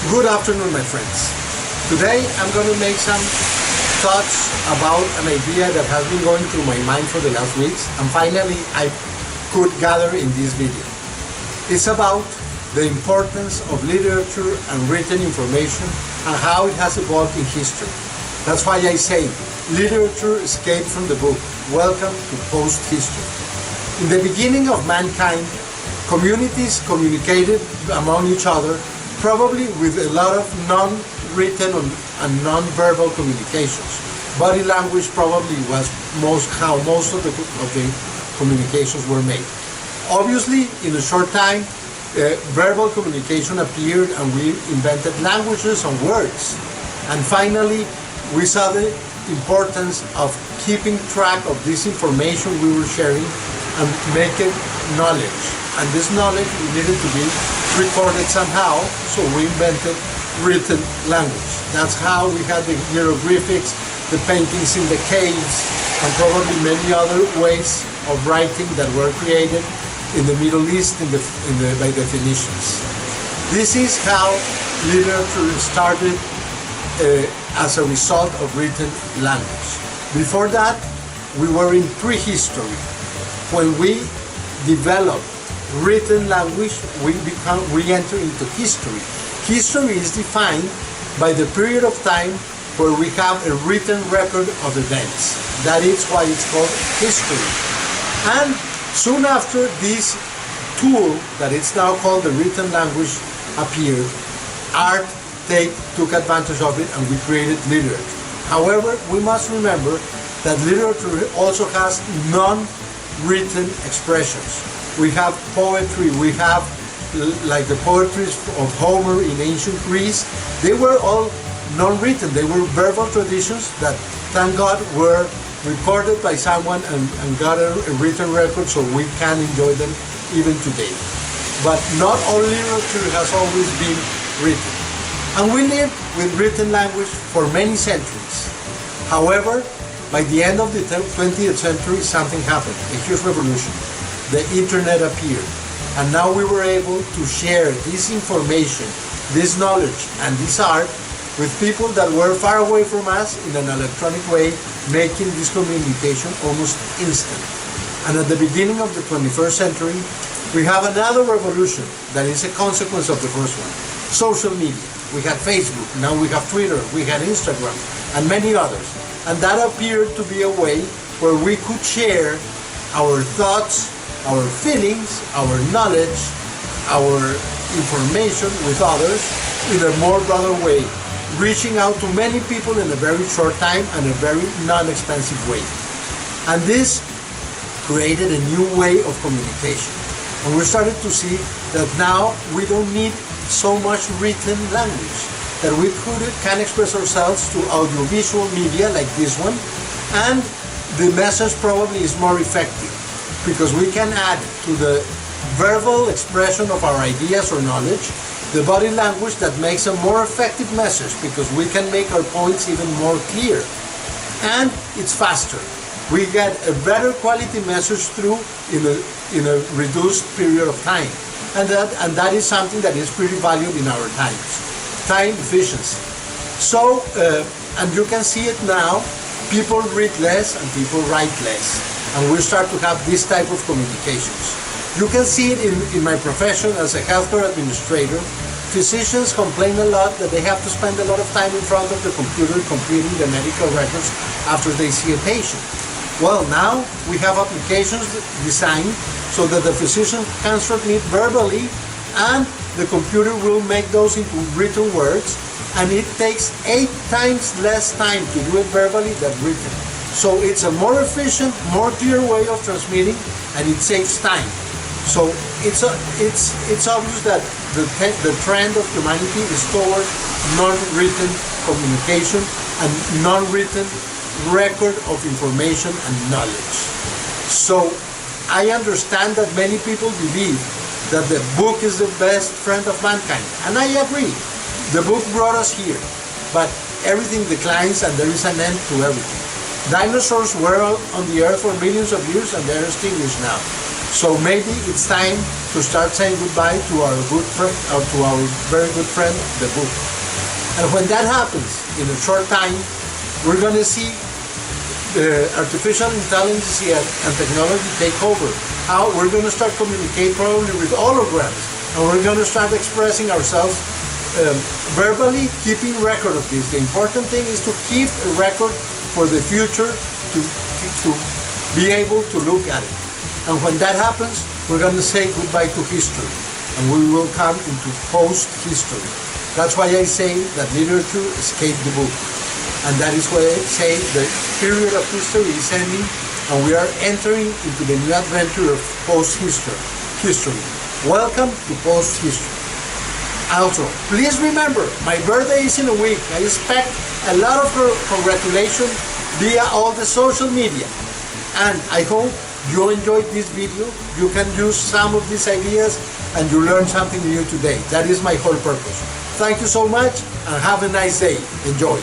Good afternoon, my friends. Today I'm going to make some thoughts about an idea that has been going through my mind for the last weeks, and finally I could gather in this video. It's about the importance of literature and written information and how it has evolved in history. That's why I say literature escaped from the book. Welcome to PostHistory. In the beginning of mankind, communities communicated among each other, probably with a lot of non-written and non-verbal communications. Body language probably was how most of the communications were made. Obviously, in a short time, verbal communication appeared and we invented languages and words. And finally, we saw the importance of keeping track of this information we were sharing and make it knowledge. And this knowledge needed to be recorded somehow, so we invented written language. That's how we had the hieroglyphics, the paintings in the caves, and probably many other ways of writing that were created in the Middle East by the Phoenicians. This is how literature started as a result of written language. Before that, we were in prehistory. When we developed written language, we enter into history. History is defined by the period of time where we have a written record of events. That is why it's called history. And soon after this tool, that is now called the written language, appeared, art took advantage of it and we created literature. However, we must remember that literature also has non-written expressions. We have poetry, we have like the poetries of Homer in ancient Greece. They were all non-written, they were verbal traditions that, thank God, were recorded by someone and got a written record so we can enjoy them even today. But not all literature has always been written. And we lived with written language for many centuries. However, by the end of the 20th century, something happened, a huge revolution. The internet appeared, and now we were able to share this information, this knowledge, and this art with people that were far away from us in an electronic way, making this communication almost instant. And at the beginning of the 21st century, we have another revolution that is a consequence of the first one. Social media. We had Facebook, now we have Twitter, we had Instagram, and many others. And that appeared to be a way where we could share our thoughts, our feelings, our knowledge, our information with others in a more broader way, reaching out to many people in a very short time and a very non-expensive way. And this created a new way of communication. And we started to see that now we don't need so much written language, that we can express ourselves through audiovisual media like this one, and the message probably is more effective because we can add to the verbal expression of our ideas or knowledge the body language that makes a more effective message because we can make our points even more clear. And it's faster. We get a better quality message through in a reduced period of time. And that is something that is pretty valued in our times. Time efficiency. So, and you can see it now, people read less and people write less. And we start to have this type of communications. You can see it in my profession as a healthcare administrator. Physicians complain a lot that they have to spend a lot of time in front of the computer computing the medical records after they see a patient. Well, now we have applications designed so that the physician can submit verbally and the computer will make those into written words, and it takes 8 times less time to do it verbally than written. So it's a more efficient, more clear way of transmitting, and it saves time. So it's obvious that the trend of humanity is toward non-written communication and non-written record of information and knowledge. So I understand that many people believe that the book is the best friend of mankind, and I agree. The book brought us here, but everything declines and there is an end to everything. Dinosaurs were on the earth for millions of years and they're extinguished now. So maybe it's time to start saying goodbye to our good friend, or to our very good friend, the book. And when that happens, in a short time, we're going to see the artificial intelligence and technology take over. How we're going to start communicating probably with holograms, and we're going to start expressing ourselves verbally, keeping record of this. The important thing is to keep a record for the future, to be able to look at it. And when that happens, we're going to say goodbye to history, and we will come into post-history. That's why I say that literature escaped the book. And that is why I say the period of history is ending, and we are entering into the new adventure of post-history. Welcome to post-history. Also, please remember, my birthday is in a week. I expect a lot of congratulations via all the social media. And I hope you enjoyed this video, you can use some of these ideas, and you learn something new today. That is my whole purpose. Thank you so much, and have a nice day. Enjoy.